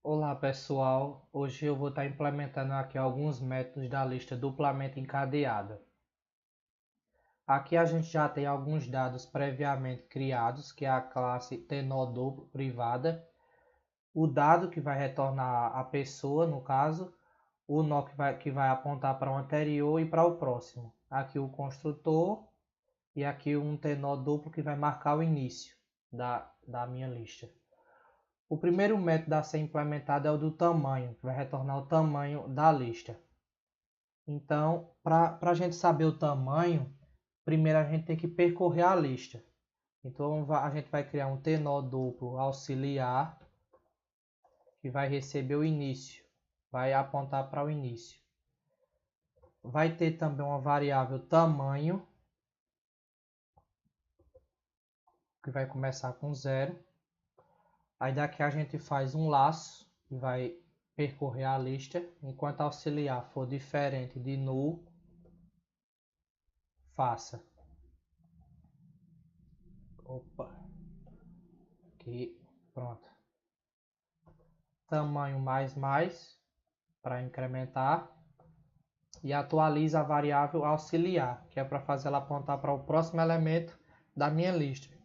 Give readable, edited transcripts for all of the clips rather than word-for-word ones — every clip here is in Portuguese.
Olá pessoal, hoje eu vou estar implementando aqui alguns métodos da lista duplamente encadeada. Aqui a gente já tem alguns dados previamente criados, que é a classe tenor duplo privada, o dado que vai retornar a pessoa, no caso, o nó que vai apontar para o anterior e para o próximo. Aqui o construtor e aqui um tenor duplo que vai marcar o início da minha lista. O primeiro método a ser implementado é o do tamanho, que vai retornar o tamanho da lista. Então, para a gente saber o tamanho, primeiro a gente tem que percorrer a lista. Então, a gente vai criar um tenor duplo auxiliar, que vai receber o início, vai apontar para o início. Vai ter também uma variável tamanho, que vai começar com 0. Aí daqui a gente faz um laço, que vai percorrer a lista. Enquanto auxiliar for diferente de null, faça. Opa, aqui, pronto. Tamanho mais para incrementar. E atualiza a variável auxiliar, que é para fazer ela apontar para o próximo elemento da minha lista.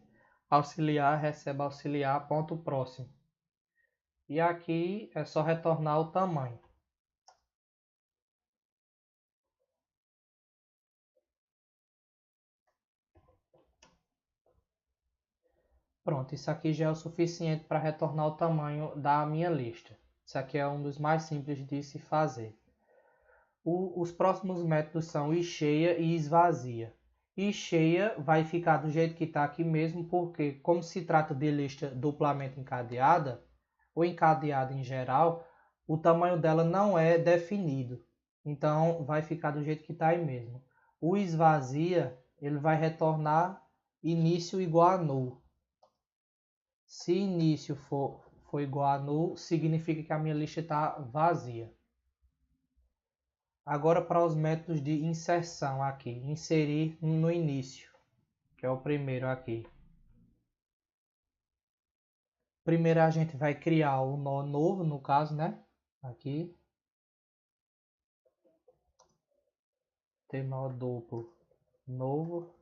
Auxiliar recebe auxiliar ponto próximo. E aqui é só retornar o tamanho. Pronto, isso aqui já é o suficiente para retornar o tamanho da minha lista. Isso aqui é um dos mais simples de se fazer. Os próximos métodos são cheia e esvazia. Cheia vai ficar do jeito que está aqui mesmo, porque como se trata de lista duplamente encadeada, ou encadeada em geral, o tamanho dela não é definido. Então vai ficar do jeito que está aí mesmo. O esvazia, ele vai retornar início igual a null. Se início for igual a null, significa que a minha lista está vazia. Agora para os métodos de inserção aqui, inserir no início, que é o primeiro aqui. Primeiro a gente vai criar o nó novo, no caso, né? Aqui. Nó duplo novo.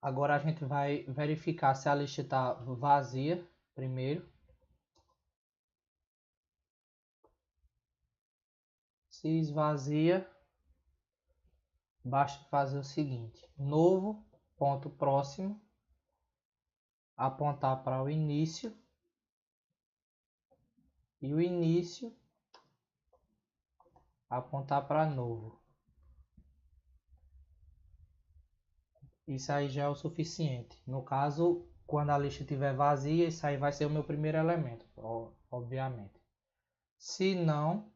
Agora a gente vai verificar se a lista está vazia primeiro. Se esvazia, basta fazer o seguinte: novo, ponto próximo, apontar para o início. E o início, apontar para novo. Isso aí já é o suficiente. No caso, quando a lista estiver vazia, isso aí vai ser o meu primeiro elemento, obviamente. Se não,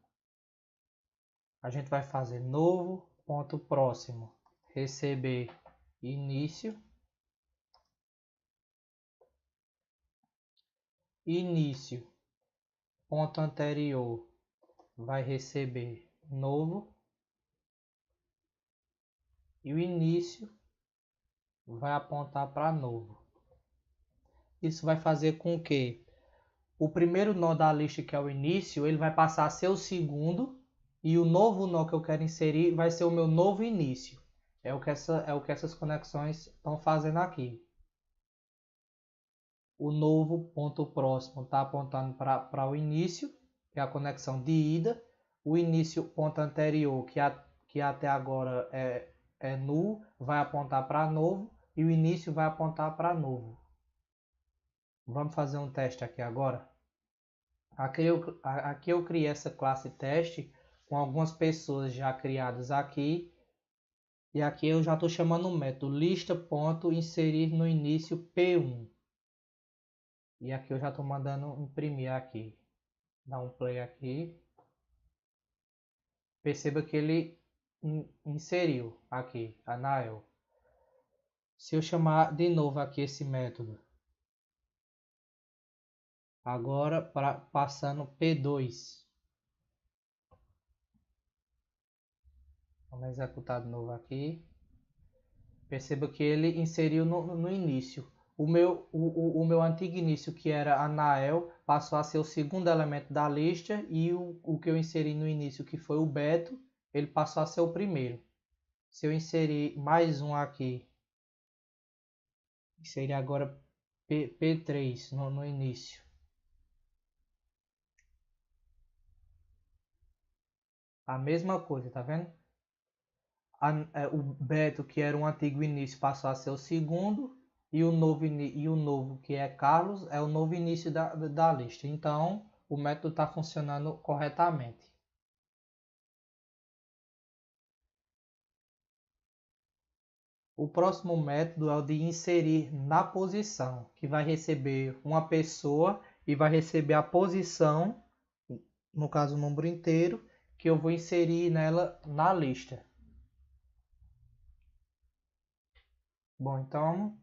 a gente vai fazer novo, ponto próximo, receber início. Início, ponto anterior, vai receber novo. E o início vai apontar para novo. Isso vai fazer com que o primeiro nó da lista, que é o início, ele vai passar a ser o segundo. E o novo nó que eu quero inserir vai ser o meu novo início. É o que essas conexões estão fazendo aqui. O novo ponto próximo está apontando para o início, que é a conexão de ida. O início ponto anterior, que até agora é null, vai apontar para novo. E o início vai apontar para novo. Vamos fazer um teste aqui agora. Aqui eu criei essa classe teste com algumas pessoas já criadas aqui. E aqui eu já estou chamando o método lista.inserir no início P1. E aqui eu já estou mandando imprimir aqui. Dá um play aqui. Perceba que ele inseriu aqui, a Nael. Se eu chamar de novo aqui esse método. Agora passando P2. Vamos executar de novo aqui. Perceba que ele inseriu no início. O meu antigo início, que era Anael, passou a ser o segundo elemento da lista, e o que eu inseri no início, que foi o Beto, ele passou a ser o primeiro. Se eu inserir mais um aqui, inserir agora P3 no início. A mesma coisa, tá vendo? O Beto, que era um antigo início, passou a ser o segundo, e o novo, que é Carlos, é o novo início da lista. Então, o método está funcionando corretamente. O próximo método é o de inserir na posição, que vai receber uma pessoa e vai receber a posição, no caso o número inteiro, que eu vou inserir nela na lista. Bom, então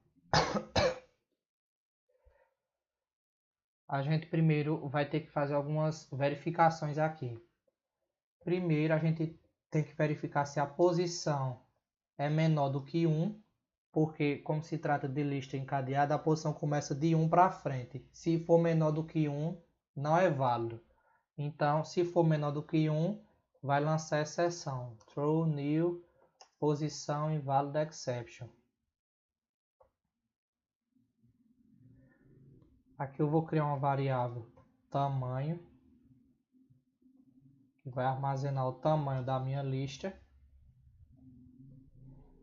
a gente primeiro vai ter que fazer algumas verificações aqui. Primeiro, a gente tem que verificar se a posição é menor do que 1, porque como se trata de lista encadeada, a posição começa de 1 para frente. Se for menor do que 1, não é válido. Então, se for menor do que 1, vai lançar exceção. Throw new posição invalid exception. Aqui eu vou criar uma variável tamanho, que vai armazenar o tamanho da minha lista.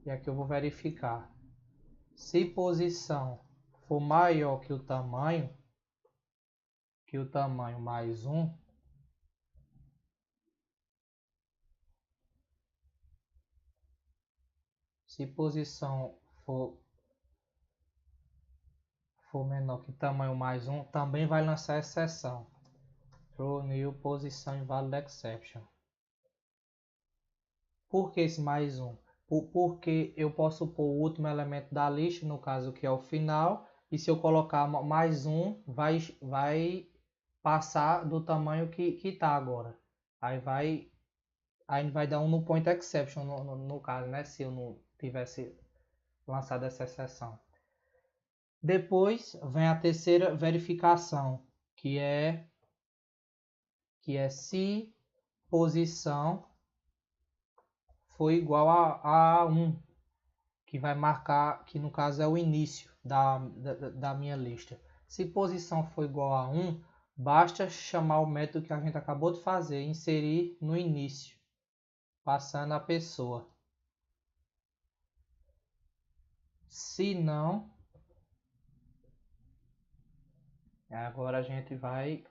E aqui eu vou verificar. Se posição for maior que o tamanho mais 1, se posição for menor que tamanho mais 1, também vai lançar exceção. Throw new posição invalid exception. Por que esse mais 1? Porque eu posso pôr o último elemento da lista, no caso que é o final, e se eu colocar mais 1, vai passar do tamanho que está agora. Aí vai dar um no point exception no caso, né? Se eu não tivesse lançado essa exceção. Depois vem a terceira verificação, que é se posição for igual a 1, que vai marcar, que no caso é o início da minha lista. Se posição for igual a 1, basta chamar o método que a gente acabou de fazer, inserir no início, passando a pessoa. Se não, agora a gente vai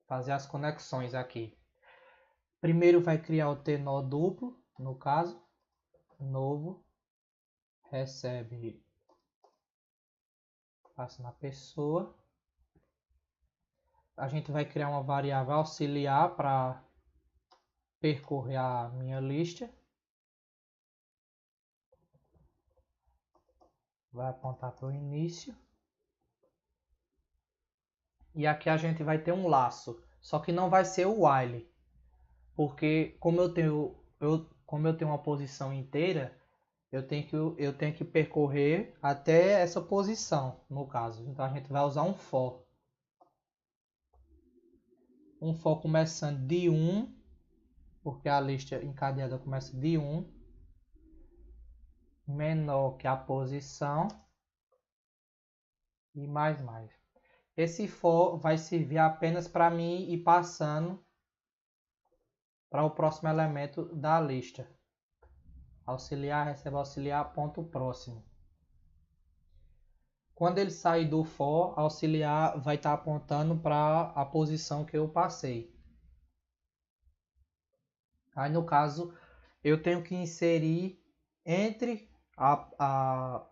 fazer as conexões aqui. Primeiro vai criar o tenor duplo, no caso, novo, recebe, passa na pessoa. A gente vai criar uma variável auxiliar para percorrer a minha lista. Vai apontar para o início. E aqui a gente vai ter um laço, só que não vai ser o while, porque como eu tenho uma posição inteira, eu tenho que percorrer até essa posição, no caso. Então a gente vai usar um for. Um for começando de 1, porque a lista encadeada começa de 1, menor que a posição, e mais. Esse for vai servir apenas para mim ir passando para o próximo elemento da lista. Auxiliar, recebe auxiliar, ponto próximo. Quando ele sair do for, auxiliar vai estar apontando para a posição que eu passei. Aí no caso, eu tenho que inserir entre a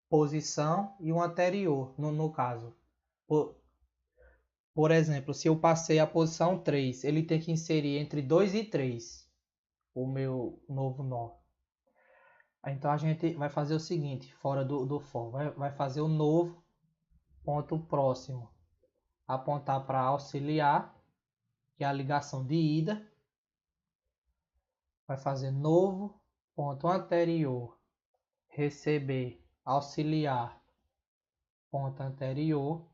posição e o anterior, no caso. Por exemplo, se eu passei a posição 3, ele tem que inserir entre 2 e 3 o meu novo nó. Então a gente vai fazer o seguinte, fora do for, vai fazer o novo ponto próximo, apontar para auxiliar, que é a ligação de ida. Vai fazer novo ponto anterior, receber auxiliar ponto anterior,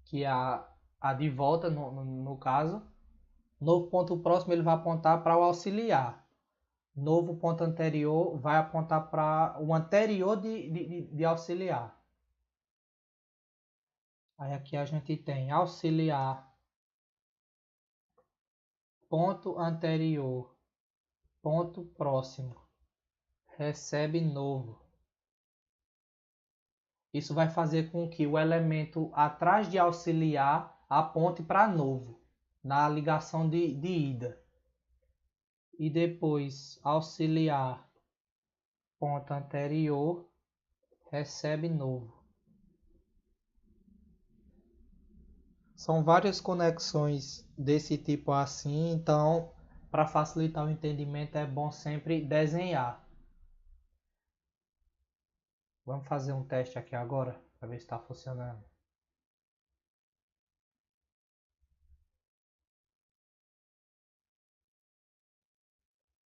que é a de volta no caso. Novo ponto próximo ele vai apontar para o auxiliar. Novo ponto anterior vai apontar para o anterior de auxiliar. Aí aqui a gente tem auxiliar, ponto anterior, ponto próximo, recebe novo. Isso vai fazer com que o elemento atrás de auxiliar aponte para novo, na ligação de ida. E depois auxiliar, ponto anterior, recebe novo. São várias conexões desse tipo assim, então para facilitar o entendimento é bom sempre desenhar. Vamos fazer um teste aqui agora para ver se está funcionando.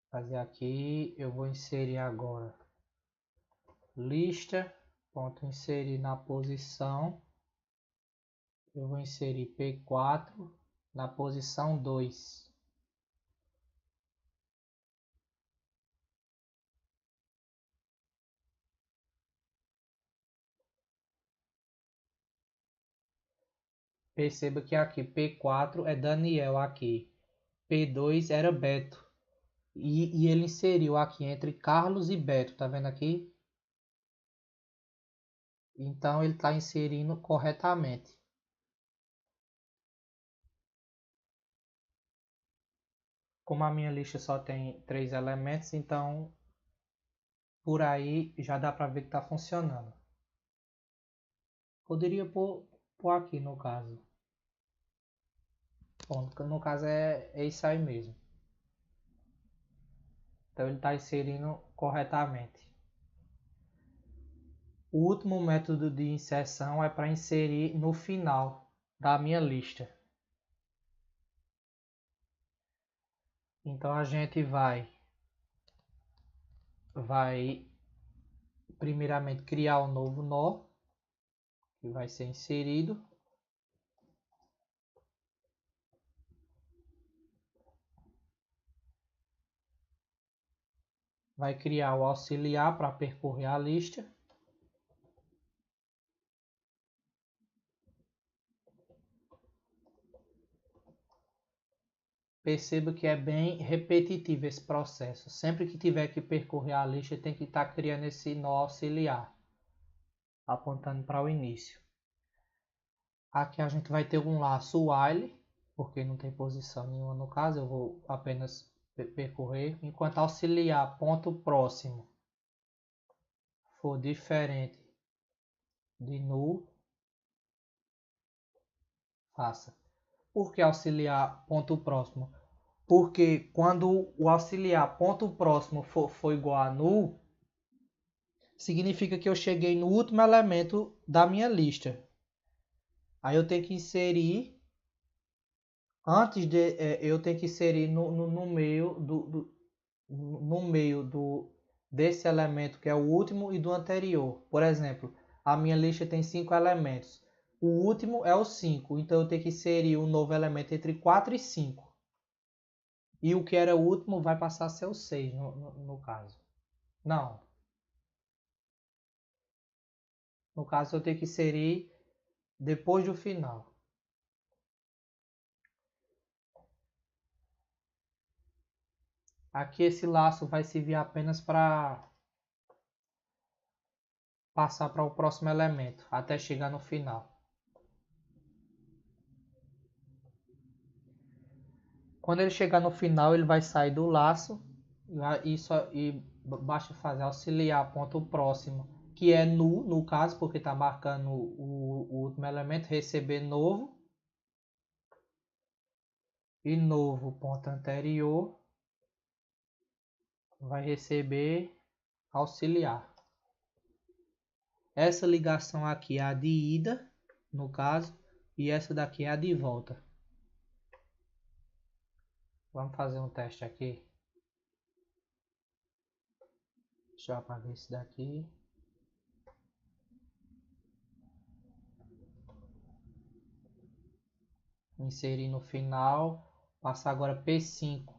Fazer aqui, eu vou inserir agora lista, ponto inserir na posição. Eu vou inserir P4 na posição 2. Perceba que aqui P4 é Daniel aqui. P2 era Beto. E ele inseriu aqui entre Carlos e Beto, tá vendo aqui? Então ele está inserindo corretamente. Como a minha lista só tem 3 elementos, então por aí já dá para ver que está funcionando. Poderia pôr aqui no caso. Bom, no caso é isso aí mesmo. Então ele está inserindo corretamente. O último método de inserção é para inserir no final da minha lista. Então a gente vai primeiramente criar um novo nó que vai ser inserido. Vai criar o auxiliar para percorrer a lista. Perceba que é bem repetitivo esse processo. Sempre que tiver que percorrer a lista, tem que estar criando esse nó auxiliar, apontando para o início. Aqui a gente vai ter um laço while, porque não tem posição nenhuma no caso, eu vou apenas percorrer. Enquanto auxiliar ponto próximo for diferente de null, faça. Por que auxiliar ponto próximo? Porque quando o auxiliar ponto próximo for igual a null, significa que eu cheguei no último elemento da minha lista. Aí eu tenho que inserir, eu tenho que inserir no meio desse elemento que é o último e do anterior. Por exemplo, a minha lista tem 5 elementos. O último é o 5, então eu tenho que inserir um novo elemento entre 4 e 5. E o que era o último vai passar a ser o 6 no caso. Não. No caso eu tenho que inserir depois do final. Aqui esse laço vai servir apenas para passar para o próximo elemento, até chegar no final. Quando ele chegar no final, ele vai sair do laço e basta fazer auxiliar ponto próximo, que é null, no caso, porque está marcando o último elemento, receber novo. E novo ponto anterior vai receber auxiliar. Essa ligação aqui é a de ida, no caso, e essa daqui é a de volta. Vamos fazer um teste aqui. Deixa eu apagar esse daqui. Inserir no final. Passar agora P5.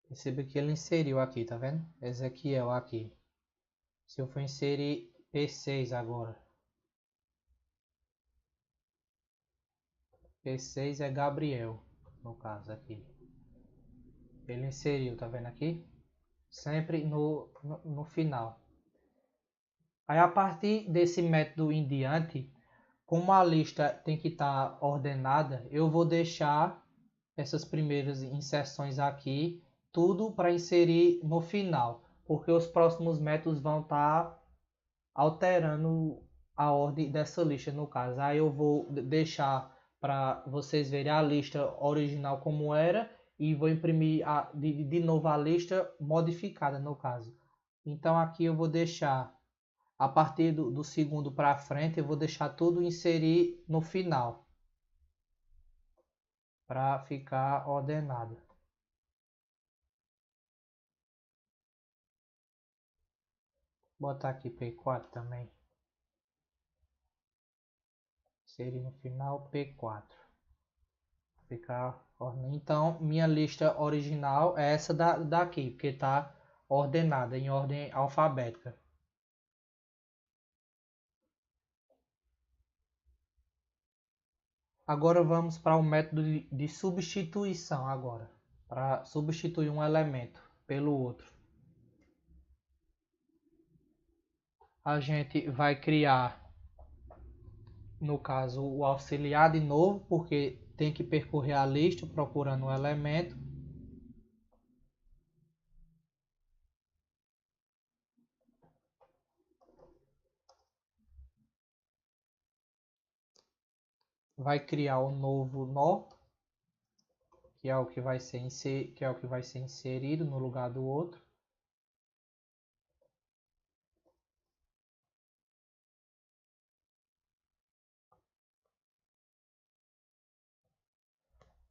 Perceba que ele inseriu aqui, tá vendo? Ezequiel aqui. Se eu for inserir P6 agora. P6 é Gabriel, no caso aqui. Ele inseriu, tá vendo aqui? Sempre no final. Aí a partir desse método em diante, como a lista tem que estar ordenada, eu vou deixar essas primeiras inserções aqui, tudo para inserir no final, porque os próximos métodos vão estar alterando a ordem dessa lista no caso. Aí eu vou deixar para vocês verem a lista original como era e vou imprimir de novo a lista modificada no caso. Então aqui eu vou deixar a partir do segundo para frente, eu vou deixar tudo inserir no final para ficar ordenado. Vou botar aqui P4 também. Inserir no final P4. Ficar ordenado. Então, minha lista original é essa daqui, porque está ordenada em ordem alfabética. Agora vamos para o método de substituição agora, para substituir um elemento pelo outro. A gente vai criar, no caso, o auxiliar de novo, porque tem que percorrer a lista procurando um elemento. Vai criar o novo nó, que é o que vai ser inserido no lugar do outro.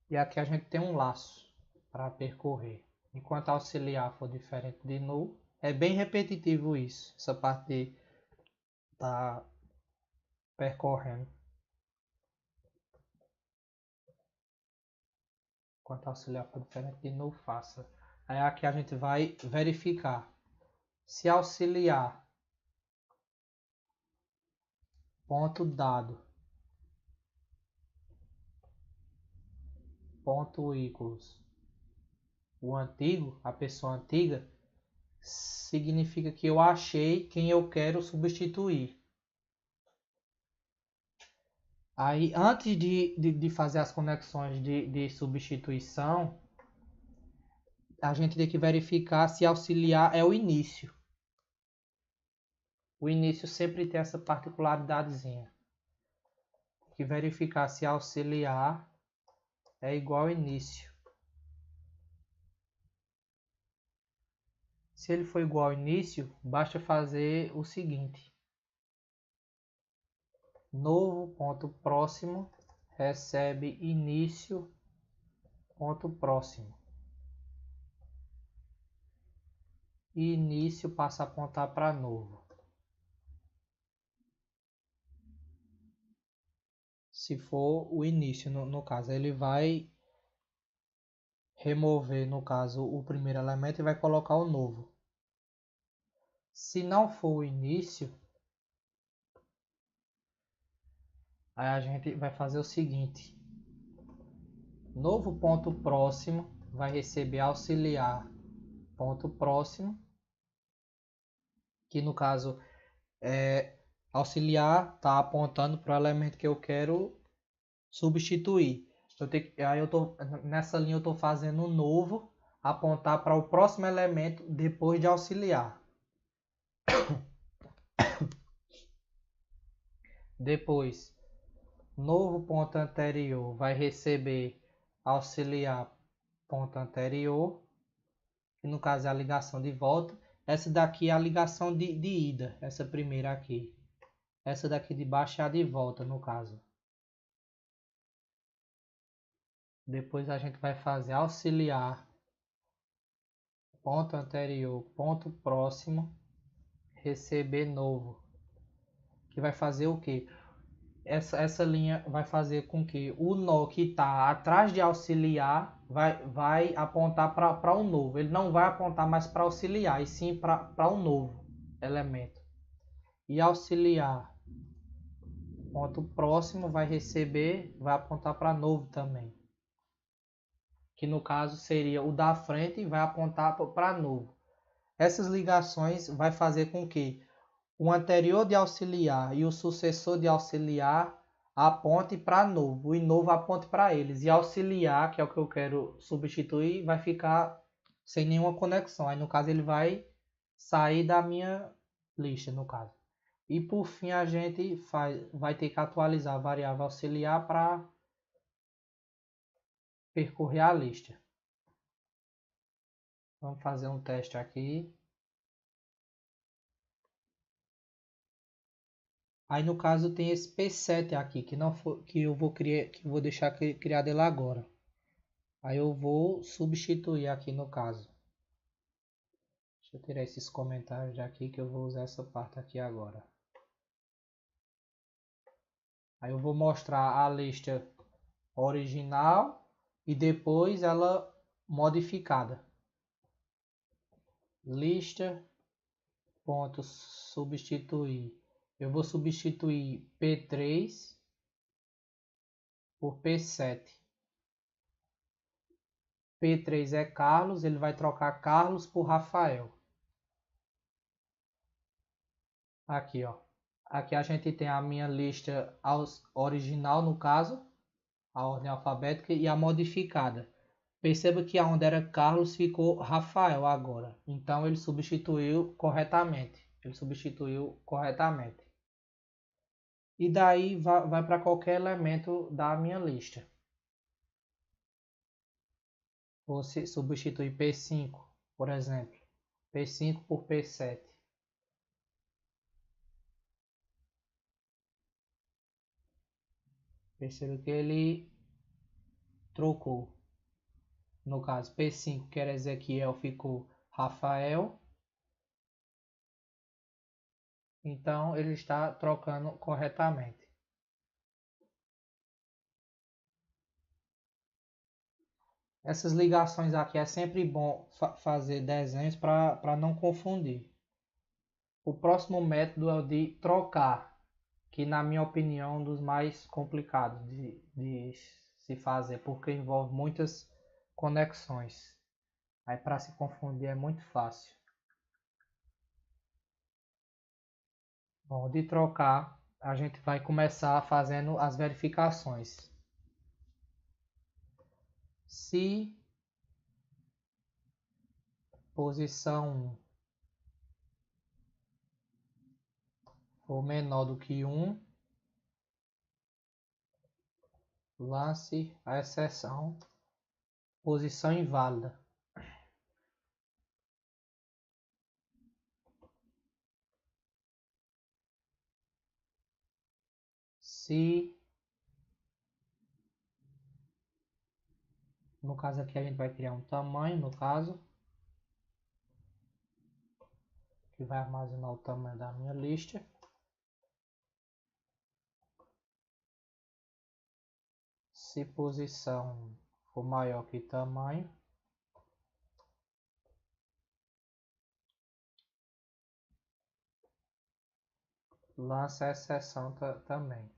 E aqui a gente tem um laço para percorrer. Enquanto auxiliar for diferente de null, é bem repetitivo isso, essa parte de tá percorrendo. Enquanto auxiliar for diferente de null, faça. Aí aqui a gente vai verificar se auxiliar ponto dado ponto equals o antigo, a pessoa antiga, significa que eu achei quem eu quero substituir. Aí, antes de fazer as conexões de substituição, a gente tem que verificar se auxiliar é o início. O início sempre tem essa particularidadezinha. Tem que verificar se auxiliar é igual ao início. Se ele for igual ao início, basta fazer o seguinte. Novo ponto próximo recebe início ponto próximo. E início passa a apontar para novo. Se for o início, no caso, ele vai remover, no caso, o primeiro elemento e vai colocar o novo. Se não for o início, aí a gente vai fazer o seguinte. Novo ponto próximo vai receber auxiliar ponto próximo, que no caso auxiliar está apontando para o elemento que eu quero substituir. Nessa linha eu estou fazendo um novo apontar para o próximo elemento depois de auxiliar. Depois, novo ponto anterior vai receber auxiliar ponto anterior, que no caso é a ligação de volta. Essa daqui é a ligação de ida, essa primeira aqui. Essa daqui de baixo é a de volta, no caso. Depois a gente vai fazer auxiliar, ponto anterior, ponto próximo, receber novo. Que vai fazer o quê? Essa linha vai fazer com que o nó que está atrás de auxiliar vai apontar para um novo. Ele não vai apontar mais para auxiliar, e sim para um novo elemento. E auxiliar, ponto próximo, vai receber, vai apontar para novo também. Que no caso seria o da frente e vai apontar para novo. Essas ligações vai fazer com que o anterior de auxiliar e o sucessor de auxiliar aponte para novo e novo aponte para eles. E auxiliar, que é o que eu quero substituir, vai ficar sem nenhuma conexão. Aí no caso ele vai sair da minha lista, no caso. E por fim a gente vai ter que atualizar a variável auxiliar para percorrer a lista. Vamos fazer um teste aqui. Aí no caso tem esse P7 aqui que não for, que eu vou criar, que eu vou deixar criado ele agora. Aí eu vou substituir aqui no caso. Deixa eu tirar esses comentários daqui que eu vou usar essa parte aqui agora. Aí eu vou mostrar a lista original e depois ela modificada. Lista ponto substituir. Eu vou substituir P3 por P7. P3 é Carlos, ele vai trocar Carlos por Rafael. Aqui, ó. Aqui a gente tem a minha lista original, no caso, a ordem alfabética, e a modificada. Perceba que aonde era Carlos ficou Rafael agora. Então ele substituiu corretamente. E daí vai para qualquer elemento da minha lista. Vou substituir P5, por exemplo. P5 por P7. Perceba que ele trocou. No caso, P5, que era Ezequiel, ficou Rafael. Então, ele está trocando corretamente. Essas ligações aqui é sempre bom fazer desenhos para não confundir. O próximo método é o de trocar, que na minha opinião é um dos mais complicados de se fazer, porque envolve muitas conexões. Aí para se confundir é muito fácil. Bom, de trocar, a gente vai começar fazendo as verificações. Se posição 1 for menor do que 1, lance a exceção posição inválida. Se, no caso aqui a gente vai criar um tamanho, no caso, que vai armazenar o tamanho da minha lista. Se posição for maior que tamanho, lança a exceção também.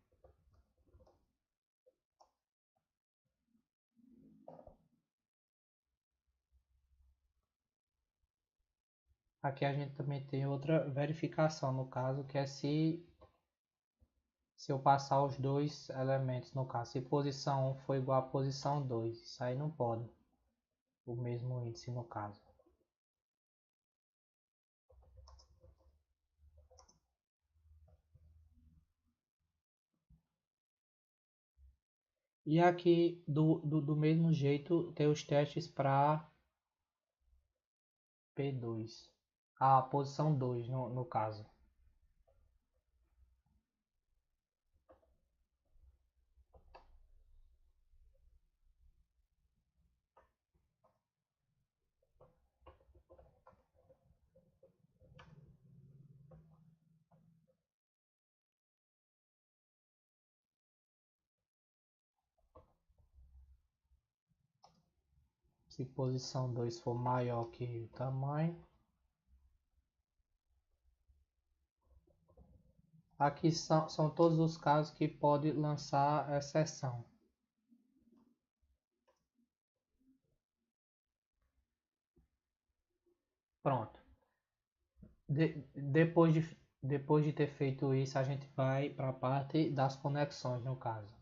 Aqui a gente também tem outra verificação, no caso, que é se eu passar os dois elementos, no caso, se posição 1 for igual a posição 2, isso aí não pode, o mesmo índice no caso. E aqui, do mesmo jeito, tem os testes para P2, a posição 2 no caso. Se posição 2 for maior que o tamanho. Aqui são todos os casos que pode lançar exceção. Pronto. Depois de ter feito isso, a gente vai para a parte das conexões, no caso.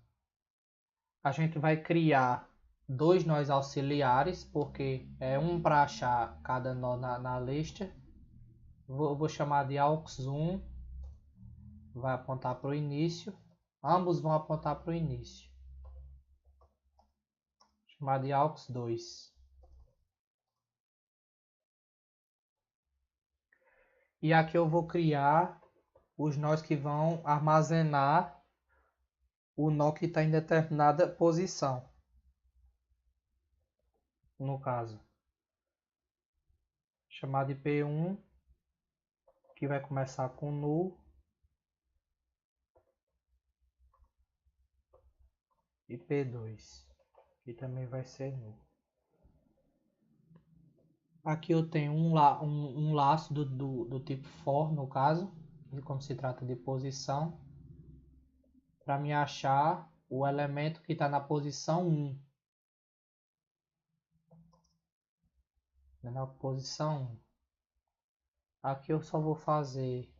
A gente vai criar dois nós auxiliares, porque é um para achar cada nó na lista. Vou chamar de aux1, vai apontar para o início. Ambos vão apontar para o início. Chamar de aux2. E aqui eu vou criar os nós que vão armazenar o nó que está em determinada posição. No caso, chamar de P1, que vai começar com null. E P2, que também vai ser null. Aqui eu tenho um laço do tipo for, no caso, como se trata de posição, para me achar o elemento que está na posição 1. Na posição 1. Aqui eu só vou fazer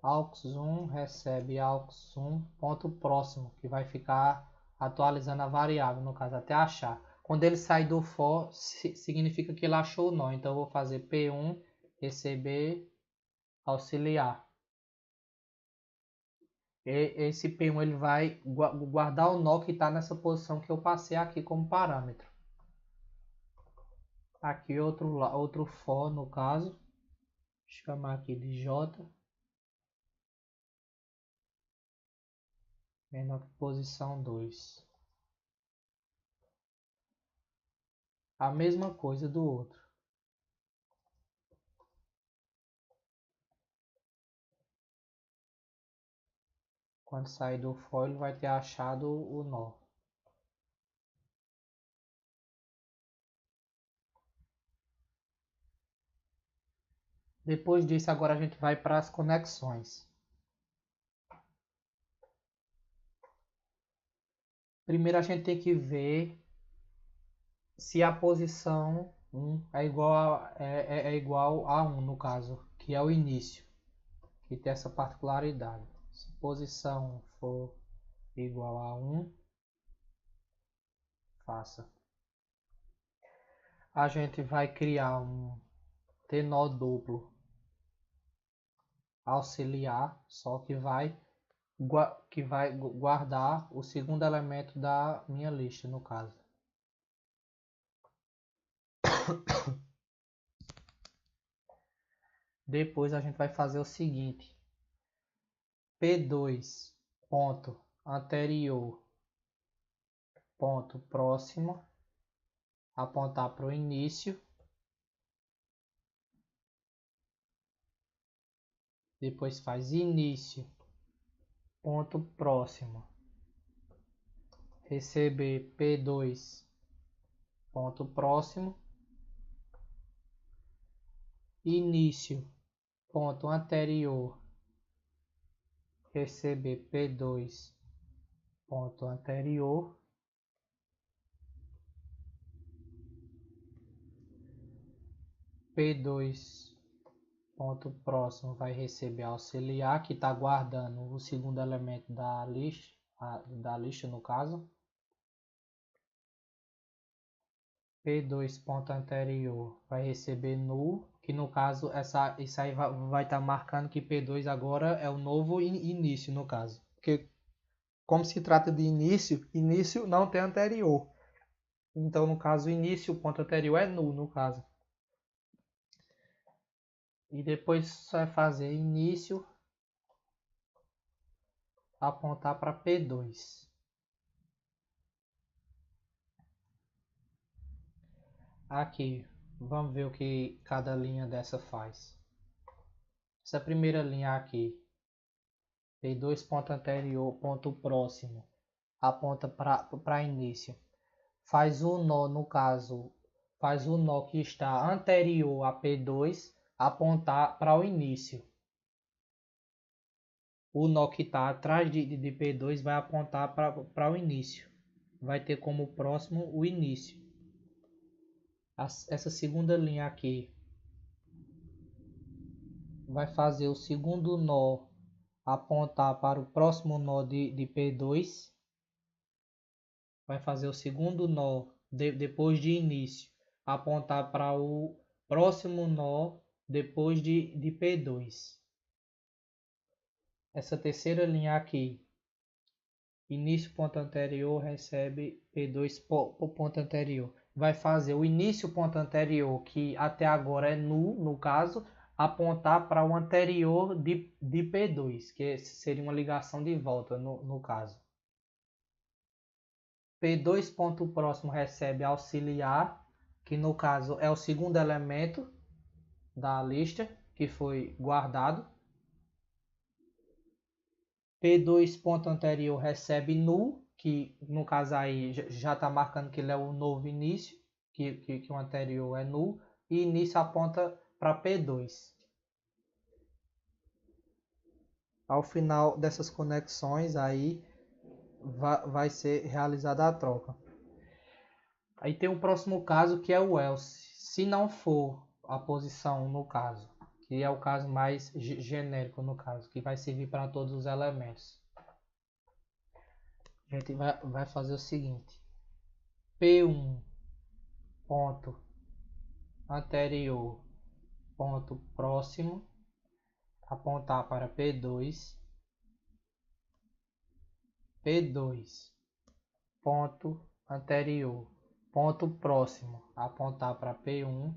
aux1 recebe aux1 ponto próximo, que vai ficar atualizando a variável, no caso, até achar. Quando ele sair do for, significa que ele achou o nó. Então eu vou fazer P1 receber auxiliar. Esse P1 ele vai guardar o nó que está nessa posição que eu passei aqui como parâmetro. Aqui outro for, no caso. Vou chamar aqui de J. Menor que posição 2. A mesma coisa do outro. Quando sair do for, ele vai ter achado o nó. Depois disso, agora a gente vai para as conexões. Primeiro a gente tem que ver se a posição 1 é igual a 1, no caso, que é o início, que tem essa particularidade. Se posição for igual a 1, faça. A gente vai criar um nó duplo auxiliar, só que vai guardar o segundo elemento da minha lista, no caso. Depois a gente vai fazer o seguinte: P2 ponto anterior ponto próximo, apontar para o início. Depois faz início ponto próximo, receber P2 ponto próximo, início ponto anterior, receber P2 ponto anterior, P2 ponto próximo vai receber auxiliar, que está guardando o segundo elemento da lista, no caso. P2 ponto anterior vai receber null, que no caso isso aí vai estar marcando que P2 agora é o novo início, no caso. Porque como se trata de início não tem anterior. Então no caso início, o ponto anterior é null, no caso. E depois só vai fazer início, apontar para P2. Aqui, vamos ver o que cada linha dessa faz. Essa primeira linha aqui, P2 ponto anterior, ponto próximo, aponta para início. Faz um nó, no caso, faz o nó que está anterior a P2 apontar para o início. O nó que está atrás de P2 vai apontar para o início. Vai ter como próximo o início. Essa segunda linha aqui vai fazer o segundo nó apontar para o próximo nó de P2. Vai fazer o segundo nó depois de início apontar para o próximo nó depois de P2. Essa terceira linha aqui, início ponto anterior recebe P2 ponto anterior. Vai fazer o início ponto anterior, que até agora é null, no caso, apontar para o anterior de P2, que seria uma ligação de volta no caso. P2 ponto próximo recebe auxiliar, que no caso é o segundo elemento da lista que foi guardado. P2 ponto anterior recebe null, que no caso aí já está marcando que ele é o novo início, que o anterior é null, e início aponta para P2. Ao final dessas conexões aí vai ser realizada a troca. Aí tem o próximo caso, que é o else. Se não for a posição no caso, que é o caso mais genérico no caso, que vai servir para todos os elementos. A gente vai fazer o seguinte: P1 ponto anterior ponto próximo apontar para P2, P2 ponto anterior ponto próximo apontar para P1,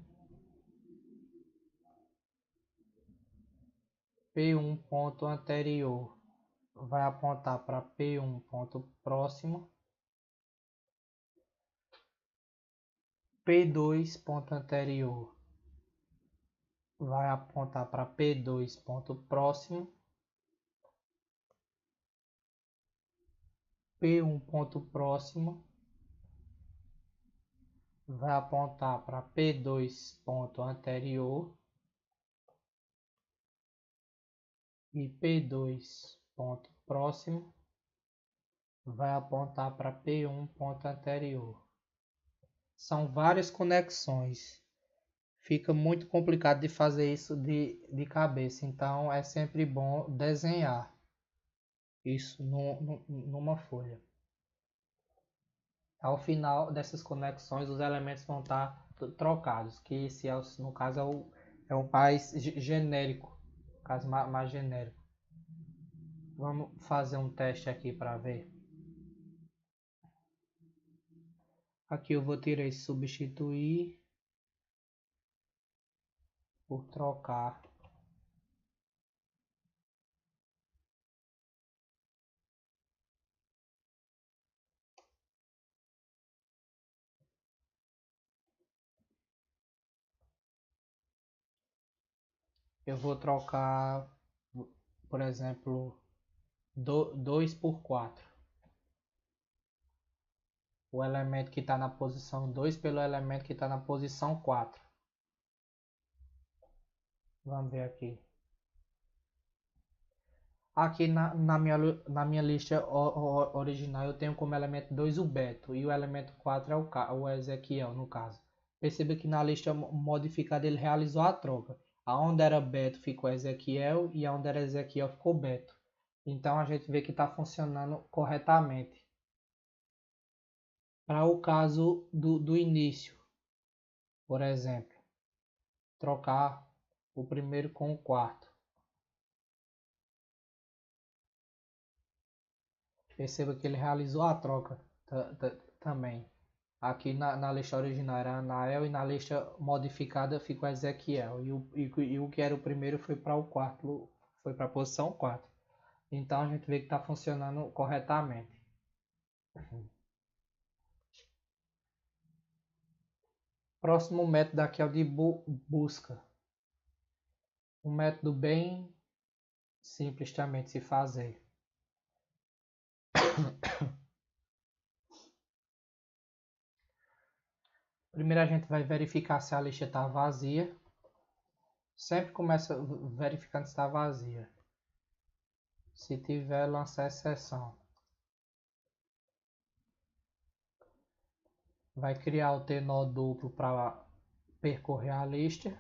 P1 ponto anterior vai apontar para P1 ponto próximo, P2 ponto anterior vai apontar para P2 ponto próximo, P1 ponto próximo vai apontar para P2 ponto anterior e P2 ponto próximo vai apontar para P1 ponto anterior. São várias conexões. Fica muito complicado de fazer isso de cabeça, então é sempre bom desenhar isso numa folha. Ao final dessas conexões, os elementos vão estar trocados, que esse no caso é o mais genérico, o caso mais genérico. Vamos fazer um teste aqui para ver. Aqui eu vou tirar esse substituir por trocar. Eu vou trocar, por exemplo, 2 por 4. O elemento que está na posição 2 pelo elemento que está na posição 4. Vamos ver aqui. Aqui na minha lista original eu tenho como elemento 2 o Beto e o elemento 4 é o Ezequiel, no caso. Perceba que na lista modificada ele realizou a troca. Aonde era Beto ficou Ezequiel e aonde era Ezequiel ficou Beto. Então a gente vê que está funcionando corretamente. Para o caso do início, por exemplo, trocar o primeiro com o quarto. Perceba que ele realizou a troca também. Aqui na lista original era Anael e na lista modificada ficou Ezequiel. E o que era o primeiro foi para o quarto, foi para a posição 4. Então a gente vê que está funcionando corretamente. Próximo método aqui é o de busca. Um método bem simples também de se fazer. Primeiro a gente vai verificar se a lista está vazia. Sempre começa verificando se está vazia. Se tiver, lançar exceção. Vai criar o T-nó duplo para percorrer a lista.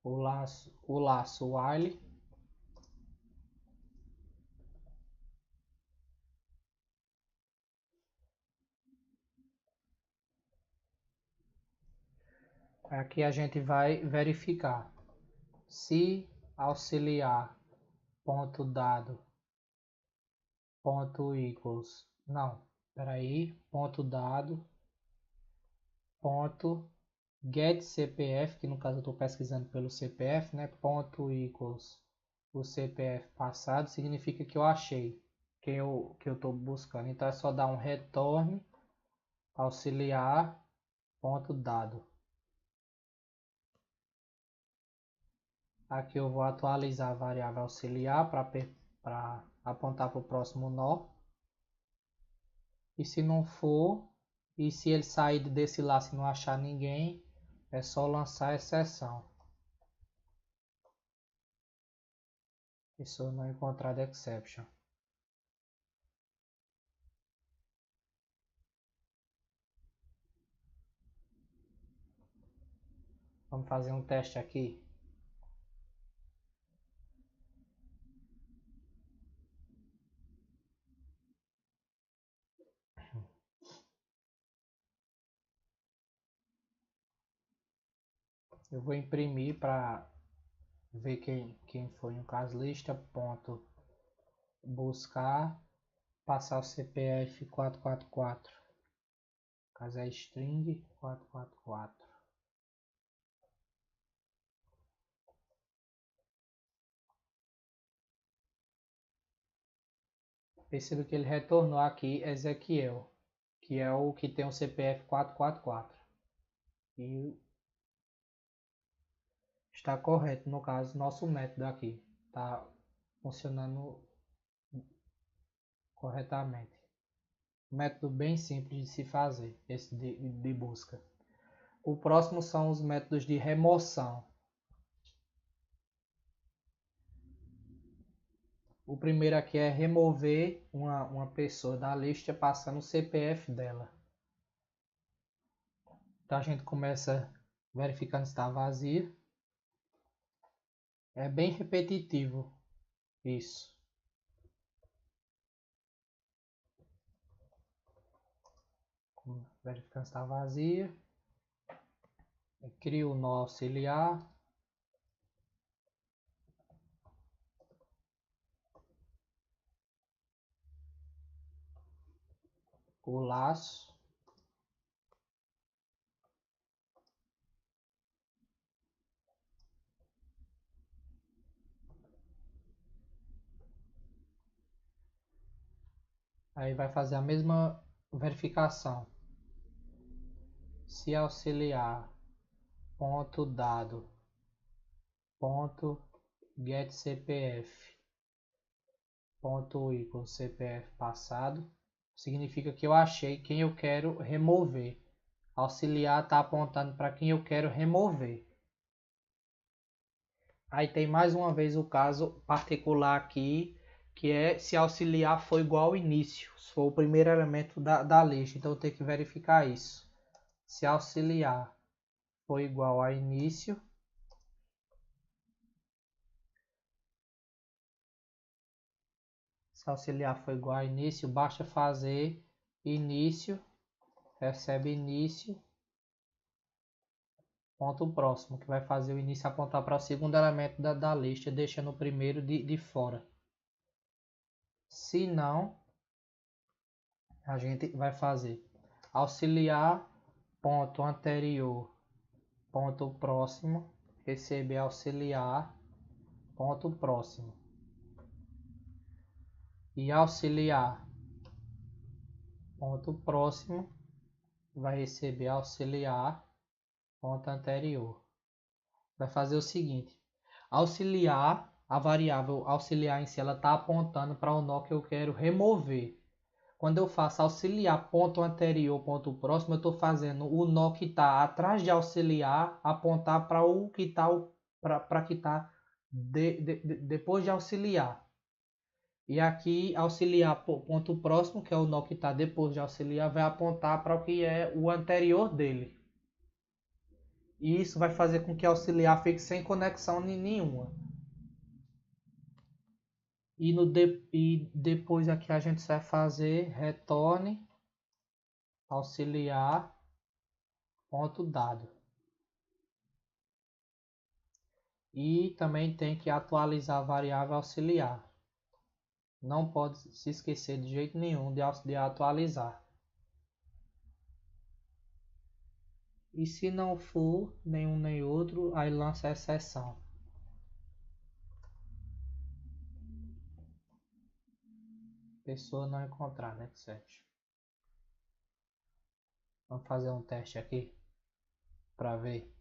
O laço while. Aqui a gente vai verificar se auxiliar ponto dado ponto equals, não, peraí, ponto dado ponto get CPF, que no caso eu estou pesquisando pelo CPF, né, ponto equals o CPF passado, significa que eu achei que eu estou buscando. Então é só dar um return auxiliar ponto dado. Aqui eu vou atualizar a variável auxiliar para apontar para o próximo nó. E se não for, e se ele sair desse laço e não achar ninguém, é só lançar a exceção. E se eu não encontrar the exception. Vamos fazer um teste aqui. Eu vou imprimir para ver quem foi no caso lista, ponto buscar, passar o CPF 444. No caso é string 444. Perceba que ele retornou aqui Ezequiel, que é o que tem o CPF 444. E está correto, no caso, nosso método aqui está funcionando corretamente. Método bem simples de se fazer, esse de busca. O próximo são os métodos de remoção. O primeiro aqui é remover uma pessoa da lista passando o CPF dela. Então a gente começa verificando se está vazia. É bem repetitivo isso. Verificando se está vazia. Crio o nó auxiliar. O laço. Aí vai fazer a mesma verificação. Se auxiliar ponto dado ponto get CPF ponto equal CPF passado, significa que eu achei quem eu quero remover. Auxiliar está apontando para quem eu quero remover. Aí tem mais uma vez o caso particular aqui, que é se auxiliar for igual ao início, se for o primeiro elemento da lista. Então eu tenho que verificar isso. Se auxiliar for igual a início, se auxiliar for igual a início, basta fazer início, recebe início, ponto próximo, que vai fazer o início apontar para o segundo elemento da lista, deixando o primeiro de fora. Se não, a gente vai fazer auxiliar ponto anterior ponto próximo, receber auxiliar ponto próximo, e auxiliar ponto próximo vai receber auxiliar ponto anterior. Vai fazer o seguinte: auxiliar, a variável auxiliar em si, ela está apontando para o nó que eu quero remover. Quando eu faço auxiliar ponto anterior, ponto próximo, eu estou fazendo o nó que está atrás de auxiliar apontar para o que está depois de auxiliar. E aqui auxiliar ponto próximo, que é o nó que está depois de auxiliar, vai apontar para o que é o anterior dele. E isso vai fazer com que auxiliar fique sem conexão nenhuma. E depois aqui a gente vai fazer retorne auxiliar ponto dado. E também tem que atualizar a variável auxiliar. Não pode se esquecer de jeito nenhum de atualizar. E se não for nenhum nem outro, aí lança a exceção. Pessoa não encontrar, né? Vamos fazer um teste aqui para ver.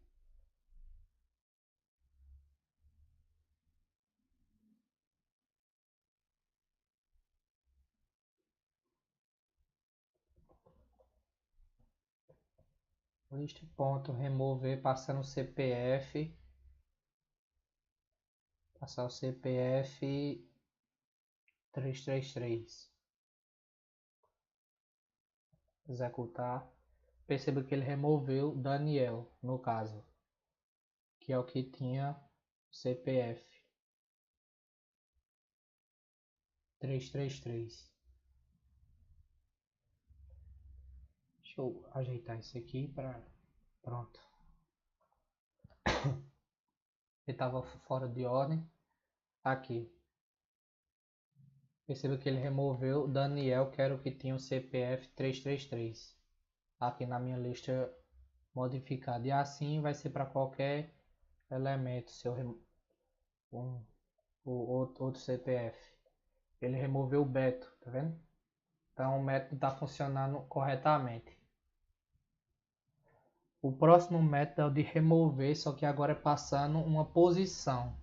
List ponto remover passando o CPF. Passar o CPF 333. Executar. Perceba que ele removeu Daniel, no caso, que é o que tinha CPF 333. Deixa eu ajeitar isso aqui para pronto. Ele estava fora de ordem. Aqui. Perceba que ele removeu Daniel, que era o que tinha o CPF 333. Aqui na minha lista modificada. E assim vai ser para qualquer elemento. Se eu outro CPF. Ele removeu o Beto, tá vendo? Então o método está funcionando corretamente. O próximo método é o de remover, só que agora é passando uma posição.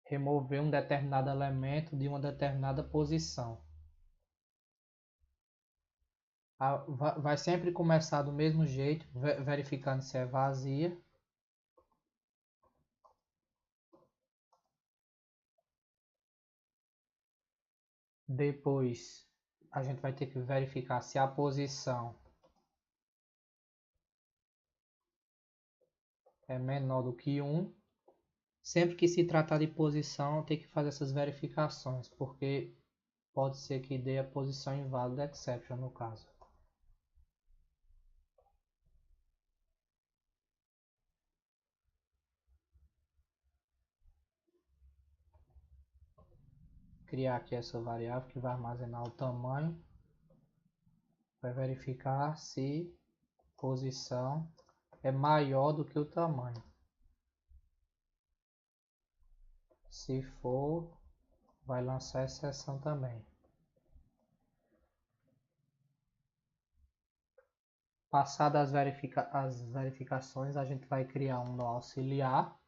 Remover um determinado elemento de uma determinada posição. Vai sempre começar do mesmo jeito, verificando se é vazia. Depois a gente vai ter que verificar se a posição é menor do que 1. Sempre que se tratar de posição, tem que fazer essas verificações, porque pode ser que dê a posição inválida exception no caso. Criar aqui essa variável que vai armazenar o tamanho. Vai verificar se posição é maior do que o tamanho. Se for, vai lançar a exceção também. Passadas as verificações, a gente vai criar um nó auxiliar.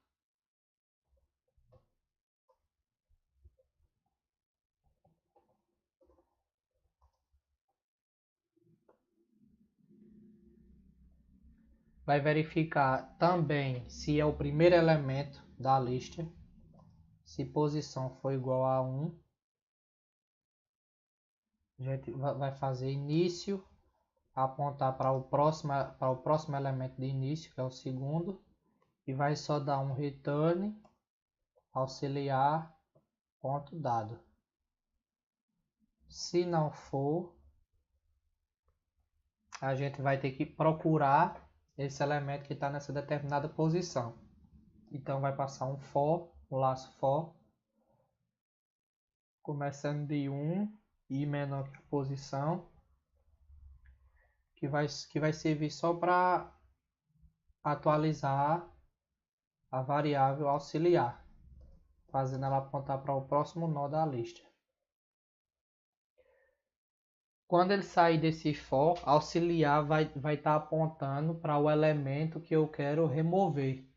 Vai verificar também se é o primeiro elemento da lista. Se posição for igual a 1, a gente vai fazer início, apontar para o próximo elemento de início, que é o segundo, e vai só dar um return auxiliar ponto dado. Se não for, a gente vai ter que procurar esse elemento que está nessa determinada posição. Então vai passar um for, um laço for, começando de 1 e menor que a posição, que vai servir só para atualizar a variável auxiliar, fazendo ela apontar para o próximo nó da lista. Quando ele sair desse for, auxiliar vai estar apontando para o elemento que eu quero remover.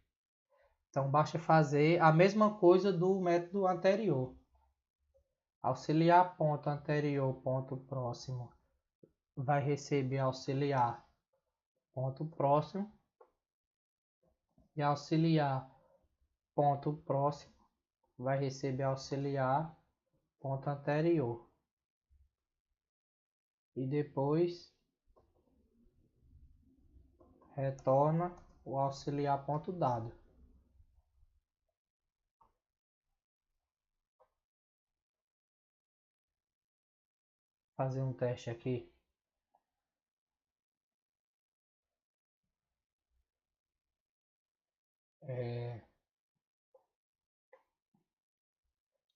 Então basta fazer a mesma coisa do método anterior. Auxiliar ponto anterior, ponto próximo, vai receber auxiliar ponto próximo. E auxiliar ponto próximo vai receber auxiliar ponto anterior. E depois retorna o auxiliar ponto dado. Fazer um teste aqui.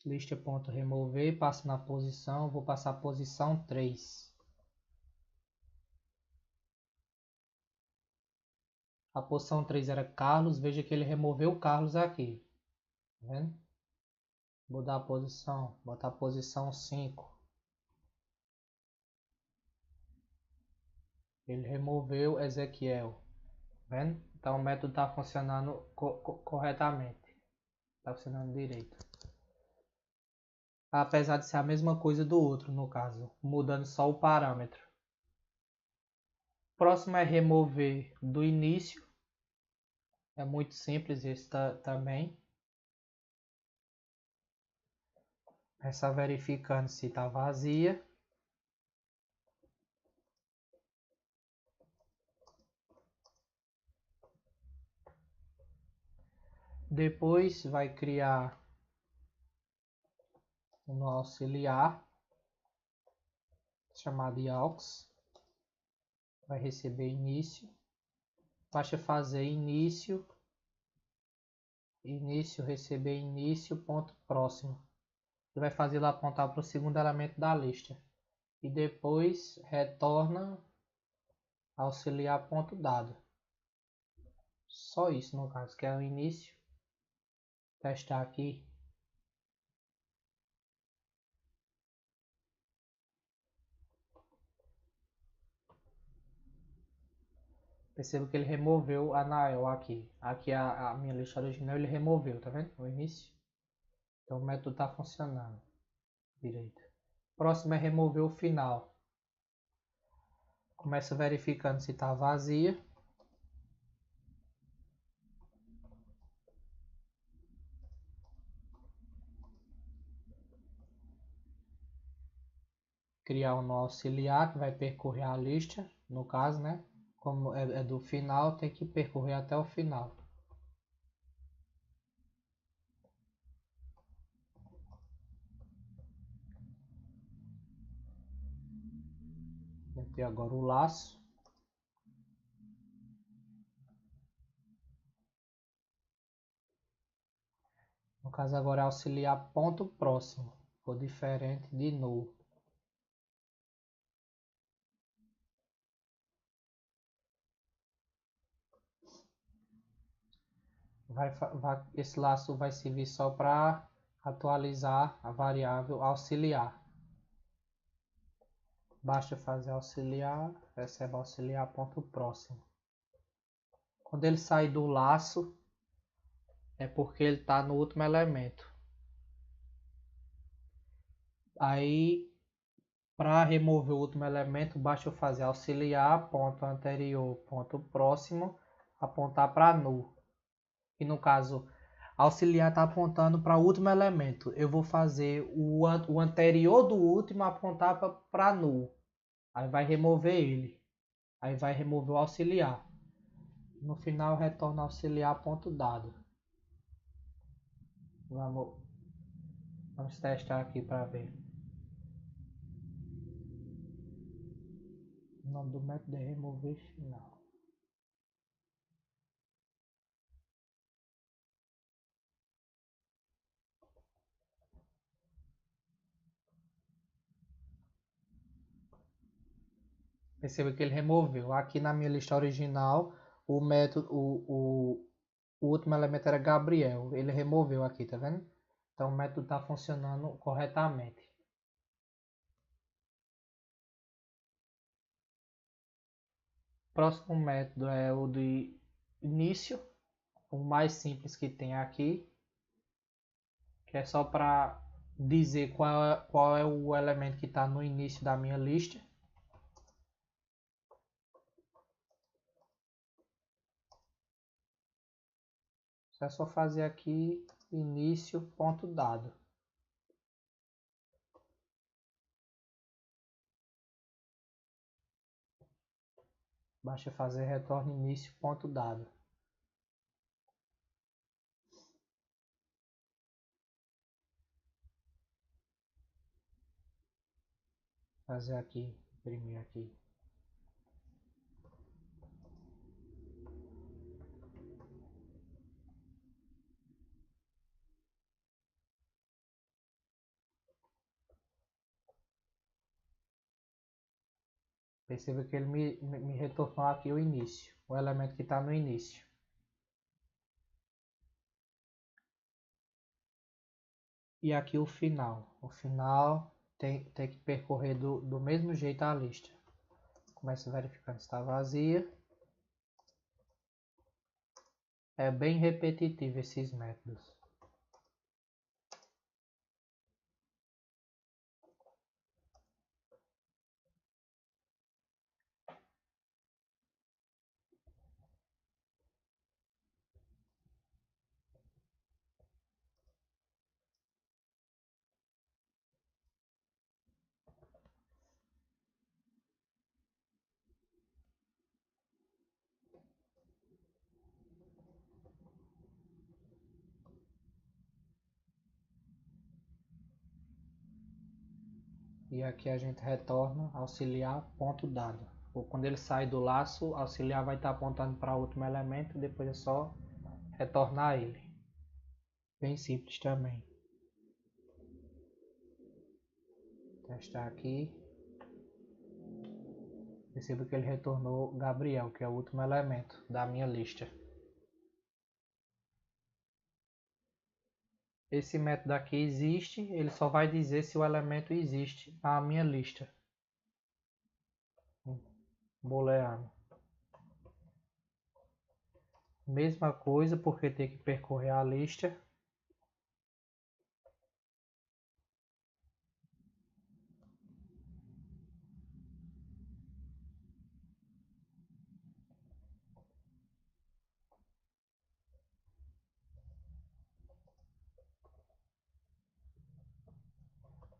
Lista.remover, passo na posição, vou passar a posição 3. A posição 3 era Carlos, veja que ele removeu o Carlos aqui. Tá vendo? Mudar a posição, botar a posição 5. Ele removeu Ezequiel. Tá vendo? Então o método está funcionando corretamente. Está funcionando direito. Apesar de ser a mesma coisa do outro, no caso, mudando só o parâmetro. Próximo é remover do início. É muito simples esse também. Essa verificando se está vazia. Depois vai criar um auxiliar chamado aux. Vai receber início. Basta fazer início receber início ponto próximo. Ele vai fazer ele apontar para o segundo elemento da lista. E depois retorna auxiliar ponto dado. Só isso no caso, que é o início. Testar aqui. Perceba que ele removeu a Nael aqui. Aqui a minha lista original ele removeu, tá vendo? No início. Então o método está funcionando direito. Próximo é remover o final. Começa verificando se está vazia. Criar um nó auxiliar que vai percorrer a lista, no caso, né? Como é do final, tem que percorrer até o final. Vou ter agora o laço. No caso agora é auxiliar ponto próximo, ficou diferente de null. Esse laço vai servir só para atualizar a variável auxiliar. Basta fazer auxiliar, recebe auxiliar ponto próximo. Quando ele sair do laço, é porque ele está no último elemento. Aí, para remover o último elemento, basta eu fazer auxiliar ponto anterior ponto próximo, apontar para null. E no caso, auxiliar está apontando para o último elemento. Eu vou fazer o anterior do último apontar para null. Aí vai remover ele. Aí vai remover o auxiliar. No final retorna auxiliar ponto dado. Vamos testar aqui para ver. O nome do método é remover final. Perceba que ele removeu. Aqui na minha lista original, o método, o último elemento era Gabriel. Ele removeu aqui, tá vendo? Então o método está funcionando corretamente. Próximo método é o de início, o mais simples que tem aqui, que é só para dizer qual é o elemento que está no início da minha lista. É só fazer aqui início ponto dado. Basta fazer retorno início ponto dado. Fazer aqui, imprimir aqui. Perceba que ele me retornou aqui o início, o elemento que está no início. E aqui o final. O final tem que percorrer do mesmo jeito a lista. Começa verificando se está vazia. É bem repetitivo esses métodos. E aqui a gente retorna auxiliar ponto dado. Ou quando ele sai do laço, auxiliar vai estar apontando para o último elemento, depois é só retornar ele. Bem simples também. Testar aqui. Perceba que ele retornou Gabriel, que é o último elemento da minha lista. Esse método aqui existe, ele só vai dizer se o elemento existe na minha lista. Booleano. Mesma coisa, porque tem que percorrer a lista.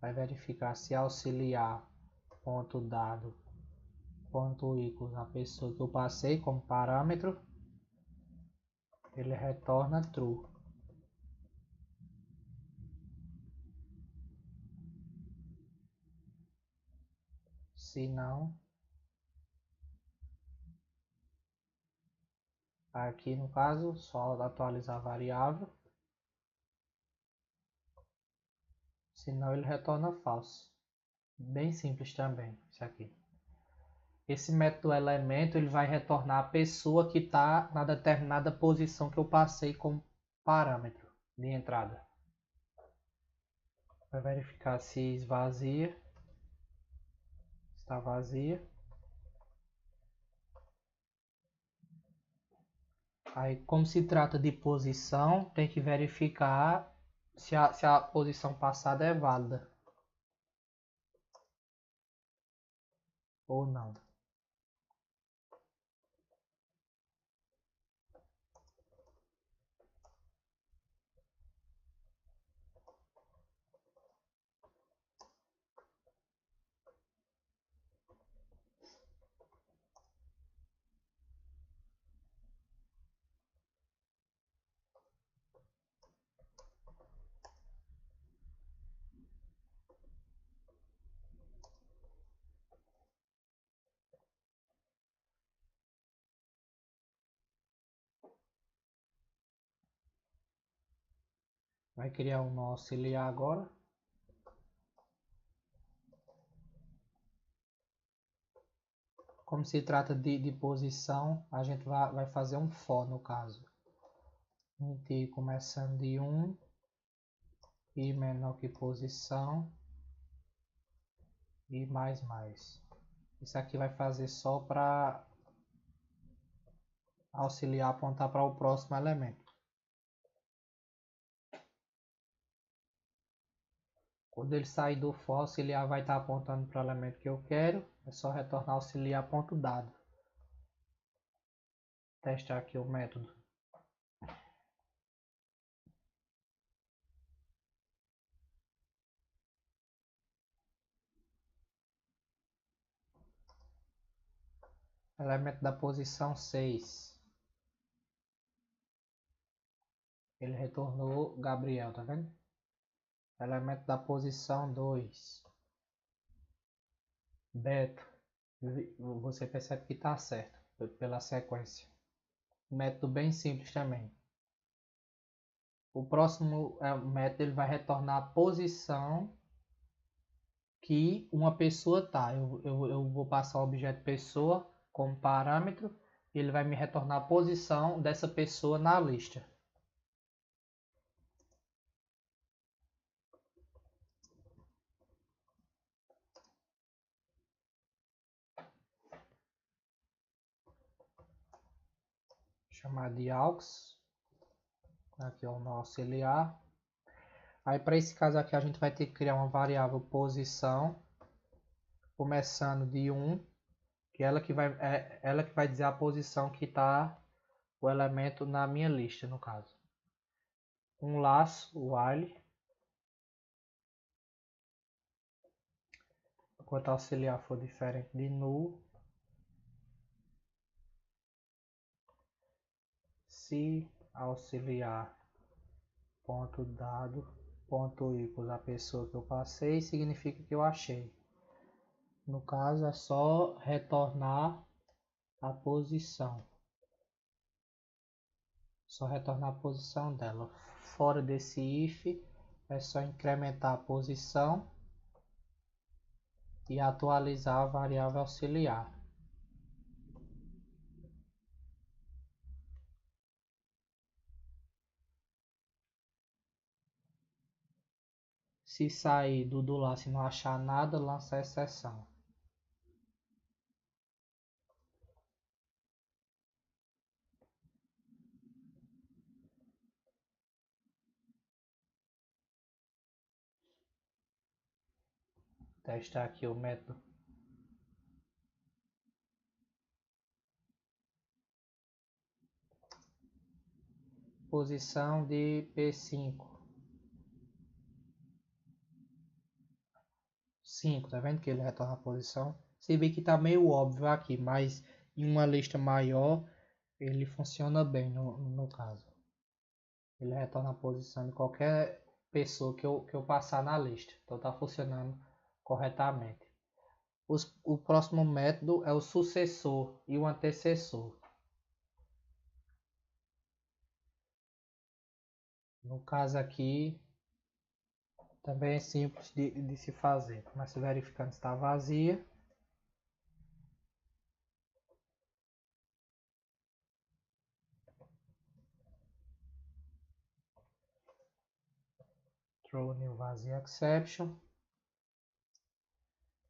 Vai verificar se auxiliar ponto dado ponto equals a pessoa que eu passei como parâmetro, ele retorna true. Se não, aqui no caso só atualizar a variável, senão ele retorna false. Bem simples também isso aqui. Esse método elemento ele vai retornar a pessoa que está na determinada posição que eu passei como parâmetro de entrada. Vai verificar se esvazia. Está vazia. Aí, como se trata de posição, tem que verificar se a posição passada é válida ou não. Vai criar um nó auxiliar agora. Como se trata de posição, a gente vai fazer um for no caso. Int começando de 1 e menor que posição e mais. Isso aqui vai fazer só para auxiliar apontar para o próximo elemento. Quando ele sair do for, auxiliar vai estar apontando para o elemento que eu quero. É só retornar auxiliar.dado. Testar aqui o método. Elemento da posição 6. Ele retornou Gabriel, tá vendo? Elemento da posição 2. Beto. Você percebe que está certo pela sequência. Método bem simples também. O próximo método ele vai retornar a posição que uma pessoa está. Eu vou passar o objeto pessoa como parâmetro. E ele vai me retornar a posição dessa pessoa na lista. Chamar de aux. Aqui é o nosso auxiliar. Aí para esse caso aqui a gente vai ter que criar uma variável posição, começando de 1, que ela que vai dizer a posição que está o elemento na minha lista, no caso. Um laço, while, enquanto auxiliar for diferente de null, se auxiliar ponto dado ponto equals a pessoa que eu passei, significa que eu achei. No caso é só retornar a posição. Só retornar a posição dela. Fora desse if, é só incrementar a posição e atualizar a variável auxiliar. Se sair do laço e não achar nada, lança a exceção. Testar aqui o método. Posição de P5. 5, tá vendo que ele retorna a posição? Você vê que tá meio óbvio aqui, mas em uma lista maior ele funciona bem no caso. Ele retorna a posição de qualquer pessoa que eu passar na lista. Então tá funcionando corretamente. O próximo método é o sucessor e o antecessor. No caso aqui, também é simples de se fazer. Começa verificando se está vazia. Throw new vazia exception.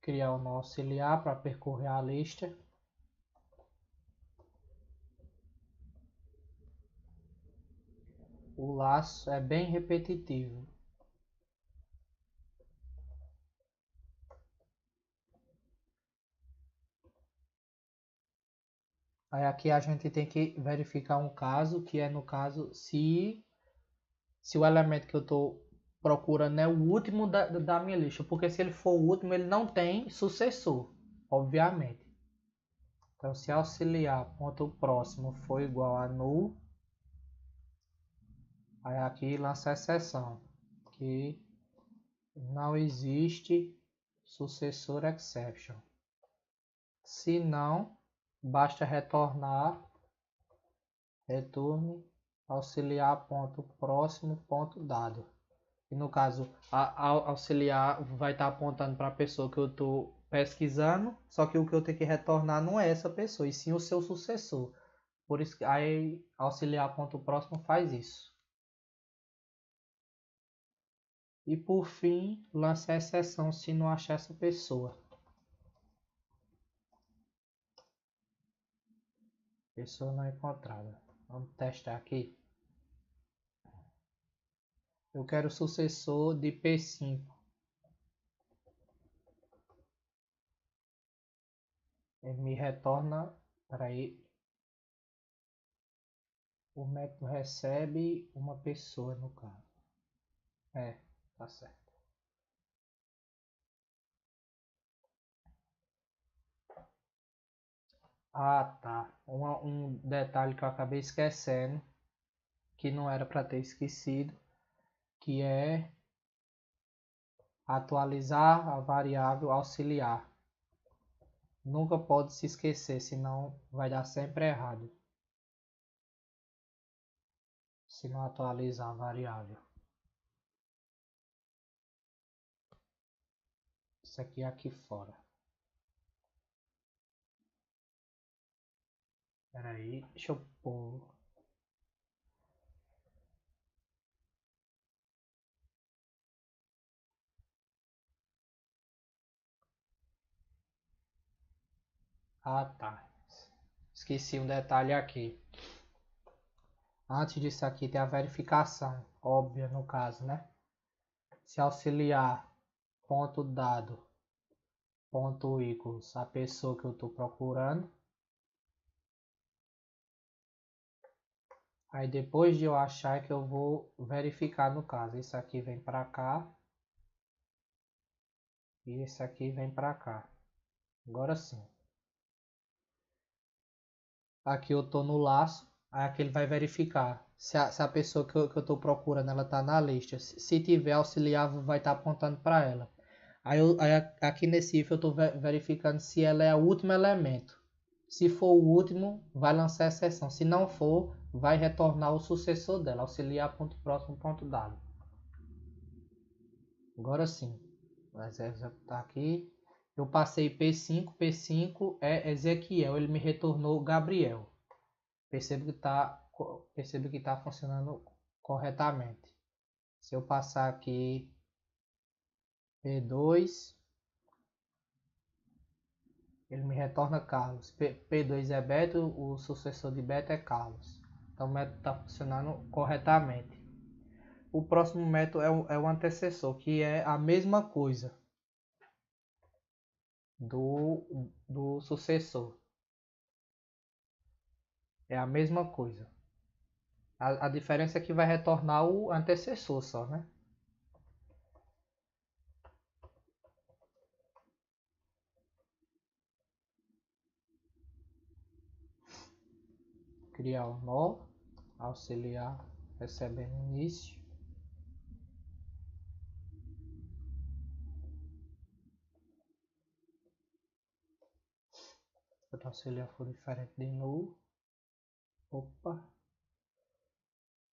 Criar o nosso auxiliar para percorrer a lista. O laço é bem repetitivo. Aí aqui a gente tem que verificar um caso, que é no caso se o elemento que eu estou procurando é o último da minha lista. Porque se ele for o último, ele não tem sucessor, obviamente. Então se auxiliar ponto próximo for igual a null, aí aqui lança a exceção, que não existe sucessor exception. Se não, basta retornar returne auxiliar ponto próximo ponto dado. E no caso, a auxiliar vai estar apontando para a pessoa que eu estou pesquisando, só que o que eu tenho que retornar não é essa pessoa, e sim o seu sucessor. Por isso que aí auxiliar ponto próximo faz isso. E por fim, lança a exceção se não achar essa pessoa. Pessoa não encontrada. Vamos testar aqui. Eu quero o sucessor de P5. Ele me retorna, peraí, o método recebe uma pessoa no caso. Tá certo. Ah, tá. Um detalhe que eu acabei esquecendo, que não era para ter esquecido, que é atualizar a variável auxiliar. Nunca pode se esquecer, senão vai dar sempre errado. Se não atualizar a variável. Isso aqui é aqui fora. Espera aí, deixa eu pôr. Ah, tá. Esqueci um detalhe aqui. Antes disso aqui tem a verificação, óbvia no caso, né? Se auxiliar ponto dado ponto equals a pessoa que eu estou procurando. Aí depois de eu achar é que eu vou verificar no caso. Isso aqui vem para cá. E esse aqui vem para cá. Agora sim. Aqui eu estou no laço. Aí aqui ele vai verificar se a pessoa que eu estou procurando ela está na lista. Se tiver auxiliar, vai estar apontando para ela. Aí aqui nesse if eu estou verificando se ela é o último elemento. Se for o último, vai lançar a exceção. Se não for, vai retornar o sucessor dela. Auxiliar ponto próximo ponto dado. Agora sim. Vai executar aqui. Eu passei P5. P5 é Ezequiel. Ele me retornou Gabriel. Percebo que está funcionando corretamente. Se eu passar aqui P2, ele me retorna Carlos. P2 é Beto, o sucessor de Beto é Carlos. Então o método está funcionando corretamente. O próximo método é o antecessor, que é a mesma coisa do sucessor. É a mesma coisa. A diferença é que vai retornar o antecessor só, né? Criar um nó, auxiliar recebendo início. Se o auxiliar for diferente de null. Opa.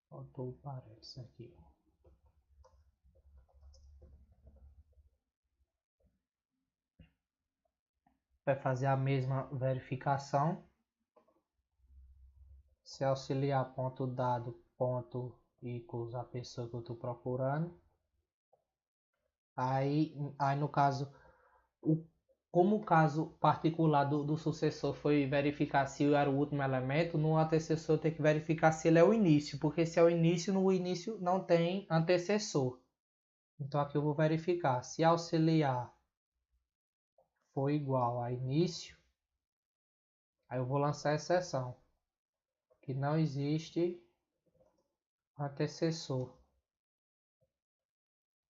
Faltou o parênteses aqui. Vai fazer a mesma verificação. Se auxiliar ponto dado ponto equals a pessoa que eu estou procurando. Aí no caso, como o caso particular do sucessor foi verificar se era o último elemento, no antecessor tem que verificar se ele é o início, porque se é o início, no início não tem antecessor. Então aqui eu vou verificar se auxiliar for igual a início, aí eu vou lançar a exceção, que não existe antecessor.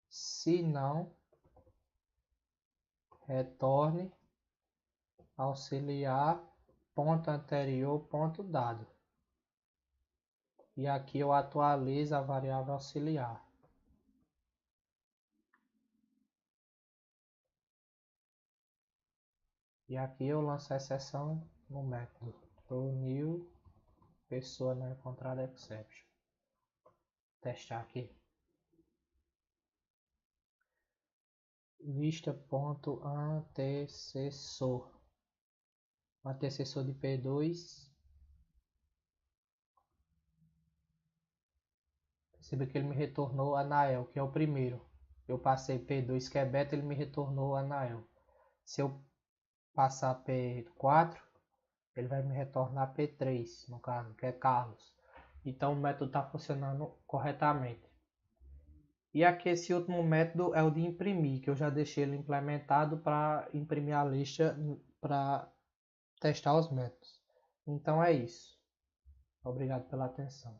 Se não, retorne auxiliar ponto anterior ponto dado. E aqui eu atualizo a variável auxiliar. E aqui eu lanço a exceção no método do new pessoa não encontrada exception. Testar aqui. Lista.antecessor. Antecessor de P2. Perceba que ele me retornou Anael, que é o primeiro. Eu passei P2, que é beta, ele me retornou Anael. Se eu passar P4, ele vai me retornar P3, no caso, que é Carlos. Então o método está funcionando corretamente. E aqui esse último método é o de imprimir, que eu já deixei ele implementado para imprimir a lista para testar os métodos. Então é isso. Obrigado pela atenção.